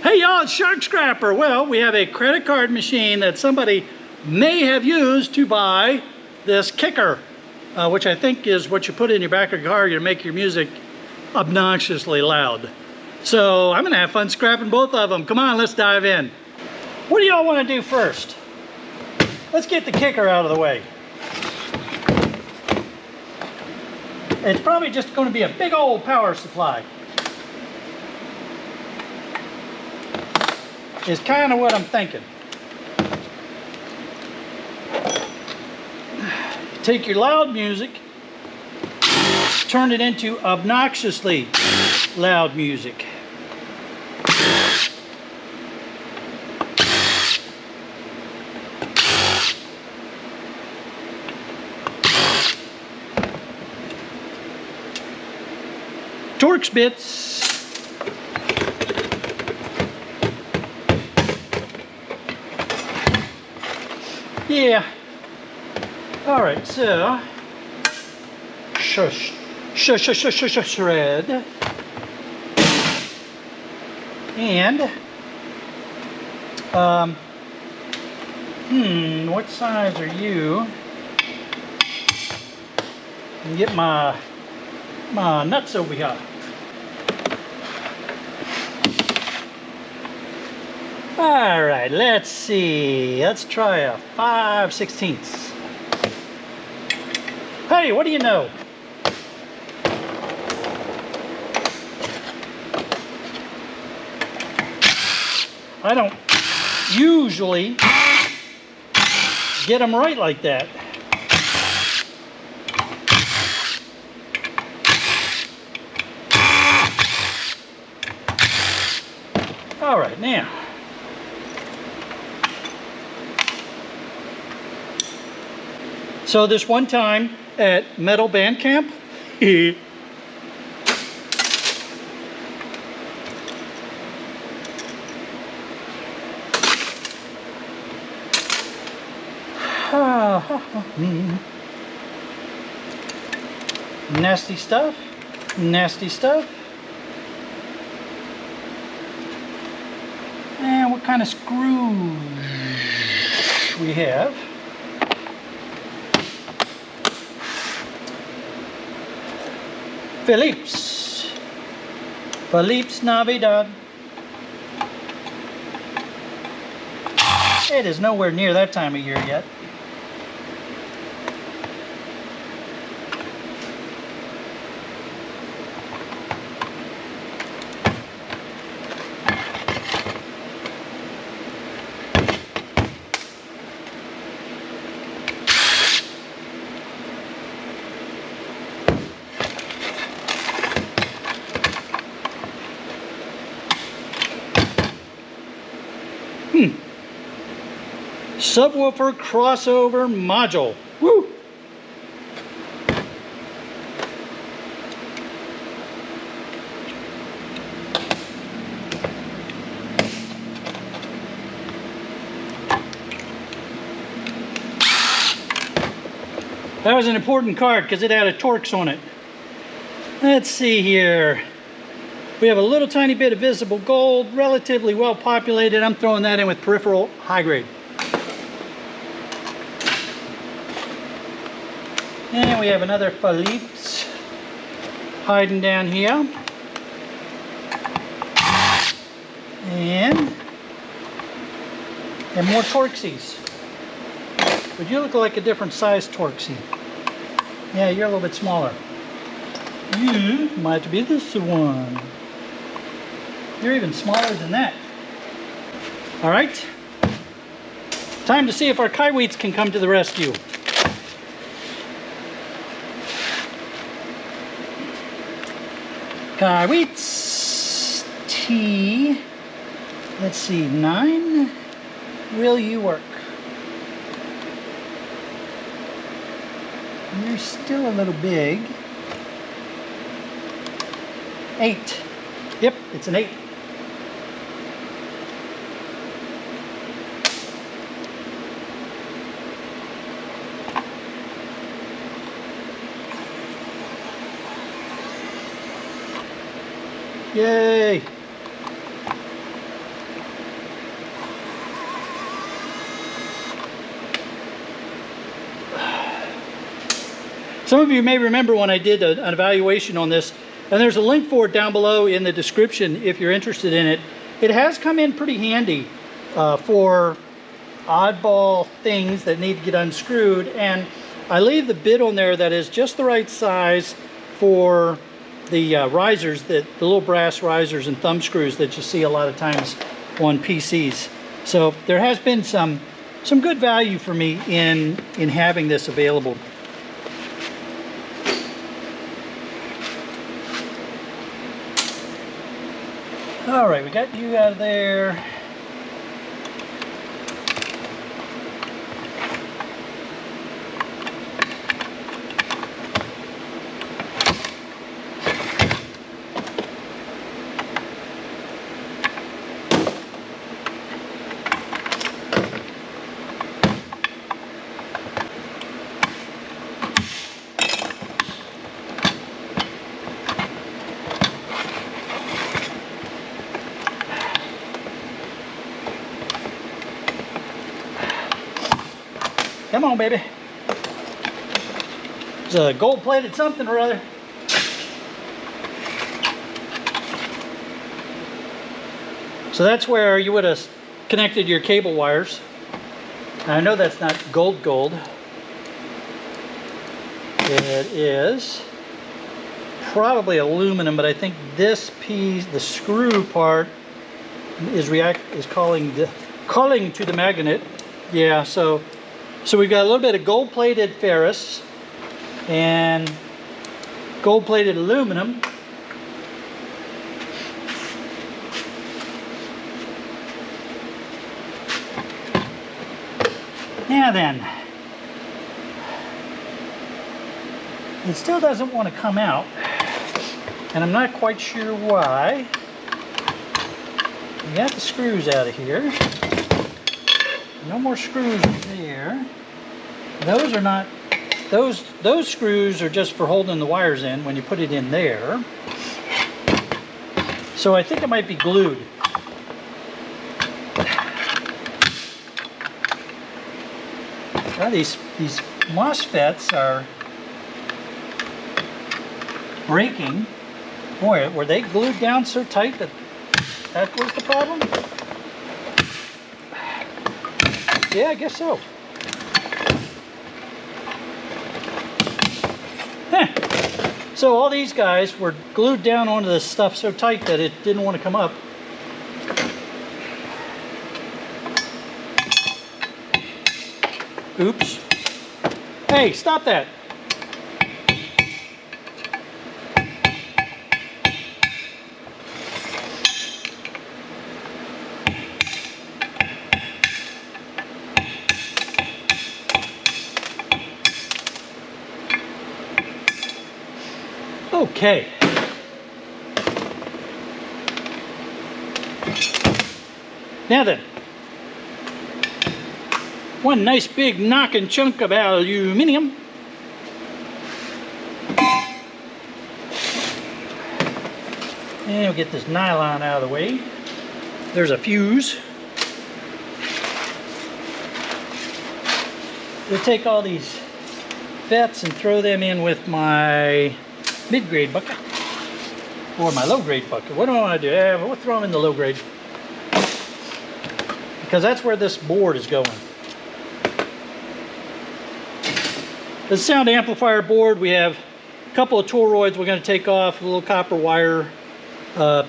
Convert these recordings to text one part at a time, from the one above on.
Hey y'all, it's Shark Scrapper. Well, we have a credit card machine that somebody may have used to buy this kicker, which I think is what you put in your back of your car to make your music obnoxiously loud. So I'm gonna have fun scrapping both of them. Come on, let's dive in. What do y'all wanna do first? Let's get the kicker out of the way. It's probably just gonna be a big old power supply. Is kind of what I'm thinking. Take your loud music, turn it into obnoxiously loud music. Torx bits. Yeah. All right, so shred. And what size are you? And get my nuts over here. All right, let's see. Let's try a 5/16. Hey, what do you know? I don't usually get them right like that. All right, now. So this one time at Metal Band Camp, nasty stuff, nasty stuff. And what kind of screws we have? Philippe's Navidad. It is nowhere near that time of year yet. Subwoofer crossover module. Woo! That was an important card because it had a Torx on it. Let's see here. We have a little tiny bit of visible gold, relatively well populated. I'm throwing that in with peripheral high grade. And we have another Philippe's hiding down here. And more Torxies. But you look like a different size Torxie. Yeah, you're a little bit smaller. You might be this one. You're even smaller than that. All right. Time to see if our Kaiweets can come to the rescue. Kaiweets T. Let's see, 9. Will you work? You're still a little big. 8. Yep, it's an 8. Yay! Some of you may remember when I did an evaluation on this, and there's a link for it down below in the description if you're interested in it. It has come in pretty handy for oddball things that need to get unscrewed, and I leave the bit on there that is just the right size for the risers, the little brass risers and thumb screws that you see a lot of times on PCs. So there has been some good value for me in having this available. All right, we got you out of there. Come on, baby. It's a gold-plated something or other. So that's where you would have connected your cable wires. Now, I know that's not gold. It is probably aluminum, but I think this piece, the screw part, is calling to the magnet. Yeah, so we've got a little bit of gold-plated ferrous and gold-plated aluminum. Now then, it still doesn't want to come out, and I'm not quite sure why. We got the screws out of here. No more screws there. Those are not, those screws are just for holding the wires in when you put it in there. So I think it might be glued. Well, these MOSFETs are breaking. Boy, were they glued down so tight that was the problem? Yeah, I guess so. So all these guys were glued down onto this stuff so tight that it didn't want to come up. Oops. Hey, stop that. Okay. Now then, one nice big knocking chunk of aluminium. And we'll get this nylon out of the way. There's a fuse. We'll take all these FETs and throw them in with my mid-grade bucket or my low-grade bucket. What do I want to do? Yeah, we'll throw them in the low-grade because that's where this board is going. The sound amplifier board, we have a couple of toroids we're going to take off, little copper wire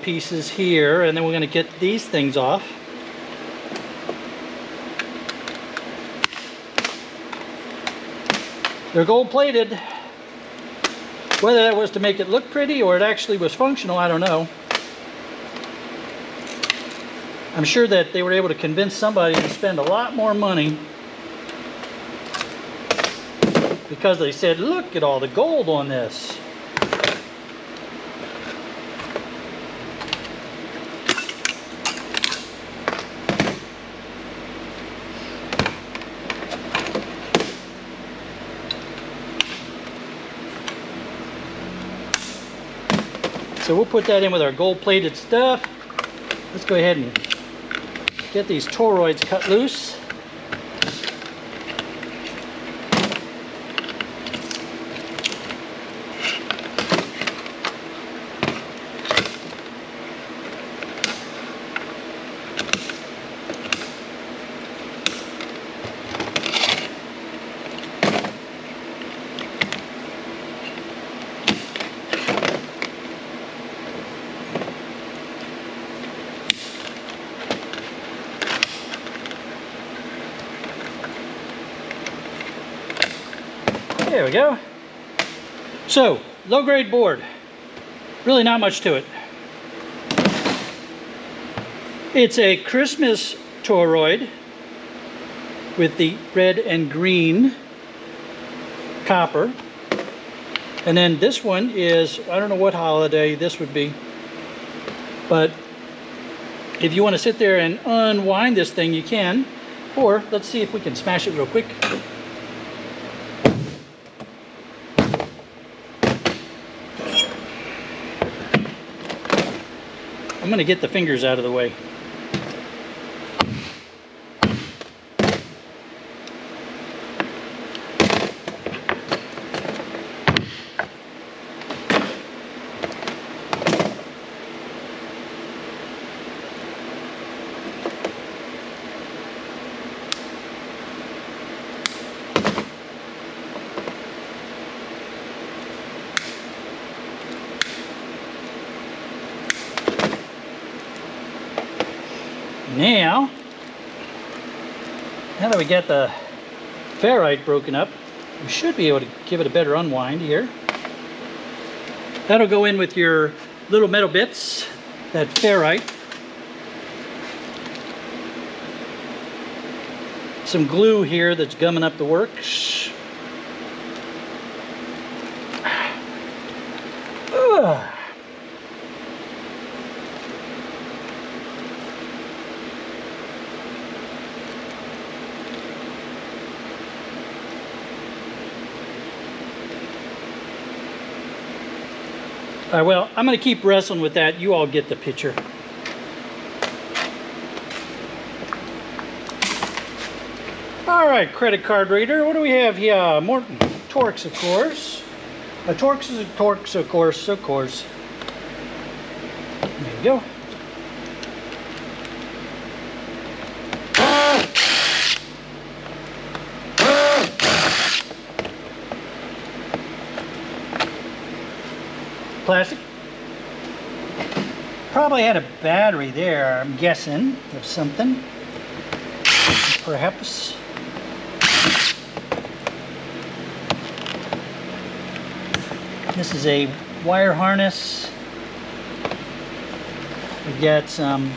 pieces here, and then we're going to get these things off. They're gold-plated. Whether that was to make it look pretty or it actually was functional, I don't know. I'm sure that they were able to convince somebody to spend a lot more money because they said, look at all the gold on this. So we'll put that in with our gold-plated stuff. Let's go ahead and get these toroids cut loose. There we go. So, low-grade board. Really not much to it. It's a Christmas toroid with the red and green copper. And then this one is, I don't know what holiday this would be, but if you want to sit there and unwind this thing, you can. Or let's see if we can smash it real quick. I'm going to get the fingers out of the way. Now that we got the ferrite broken up, we should be able to give it a better unwind here. That'll go in with your little metal bits, that ferrite. Some glue here that's gumming up the works. Ugh. All right, well, I'm going to keep wrestling with that. You all get the picture. All right, credit card reader. What do we have here? More Torx, of course. A Torx is a Torx, of course, of course. There you go. Plastic. Probably had a battery there, I'm guessing, of something. Perhaps. This is a wire harness. We got some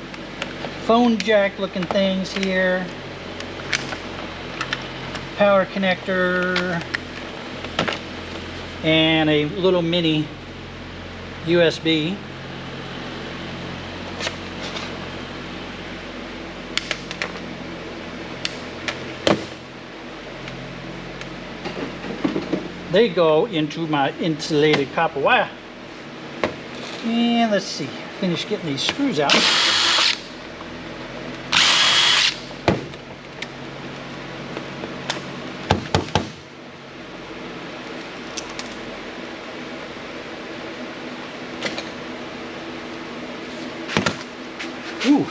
phone jack looking things here. Power connector. And a little mini USB. They go into my insulated copper wire. And let's see, finish getting these screws out. Ooh,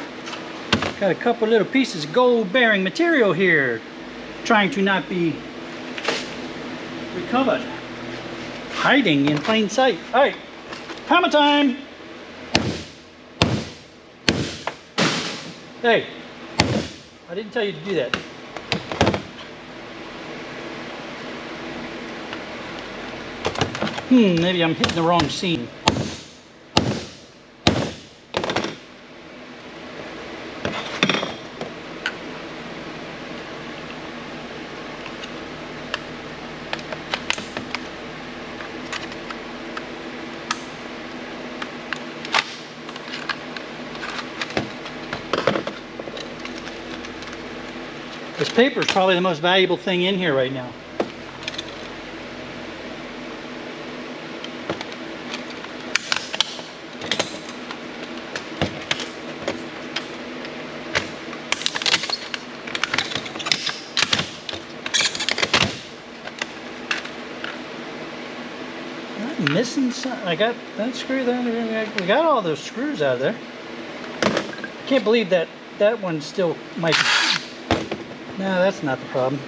got a couple little pieces of gold bearing material here, trying to not be recovered, hiding in plain sight. All right, hammer time. Hey, I didn't tell you to do that. Maybe I'm hitting the wrong scene. This paper is probably the most valuable thing in here right now. I'm missing some. I got that screw there. We got all those screws out of there. I can't believe that one still might be. No, that's not the problem.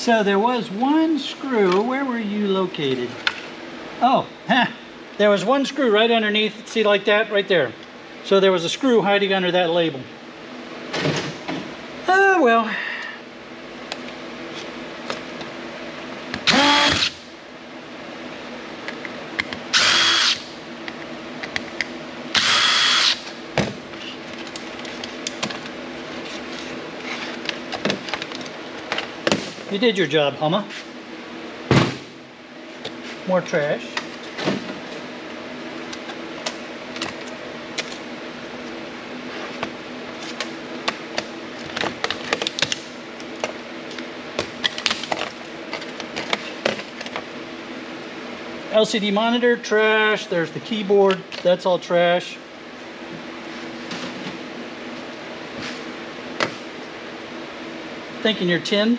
So there was one screw. Where were you located? Oh, there was one screw right underneath. See, like that right there. So there was a screw hiding under that label. Oh, well. You did your job, Hummer. More trash. LCD monitor, trash. There's the keyboard. That's all trash. Thinking you're tin.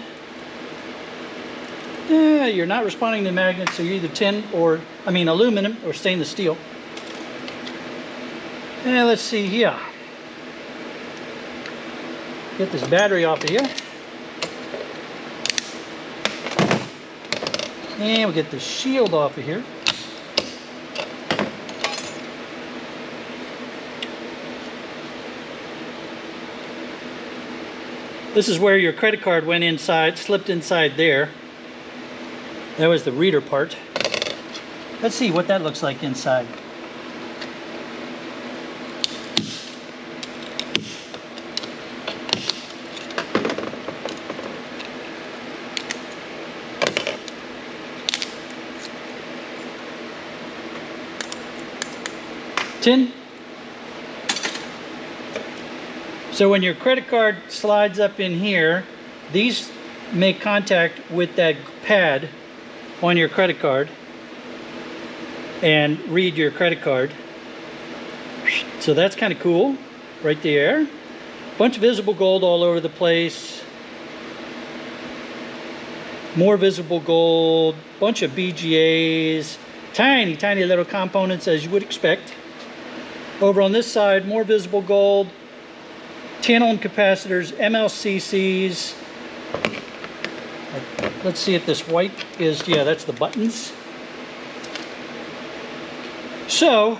Yeah, you're not responding to magnets, so you're either tin or, aluminum or stainless steel. And let's see here. Get this battery off of here. And we'll get the shield off of here. This is where your credit card went inside, slipped inside there. That was the reader part. Let's see what that looks like inside. Tin. So when your credit card slides up in here, these make contact with that pad on your credit card and read your credit card. So that's kind of cool right there. Bunch of visible gold all over the place. More visible gold, bunch of BGAs, tiny little components as you would expect. Over on this side, more visible gold, 10 ohm capacitors, MLCCs. Let's see if this white is, yeah, that's the buttons. So,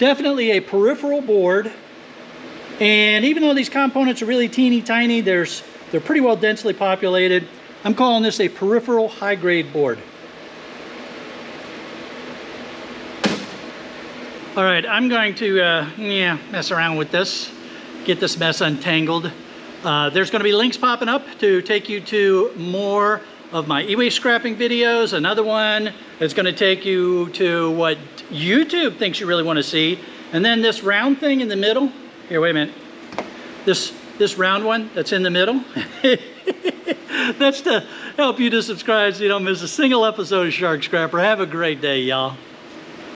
definitely a peripheral board. And even though these components are really teeny tiny, they're pretty well densely populated. I'm calling this a peripheral high-grade board. All right, I'm going to mess around with this, get this mess untangled. There's going to be links popping up to take you to more of my e-waste scrapping videos. Another one is going to take you to what YouTube thinks you really want to see. And then this round thing in the middle. Here, wait a minute. This round one that's in the middle. That's to help you to subscribe so you don't miss a single episode of Shark Scrapper. Have a great day, y'all.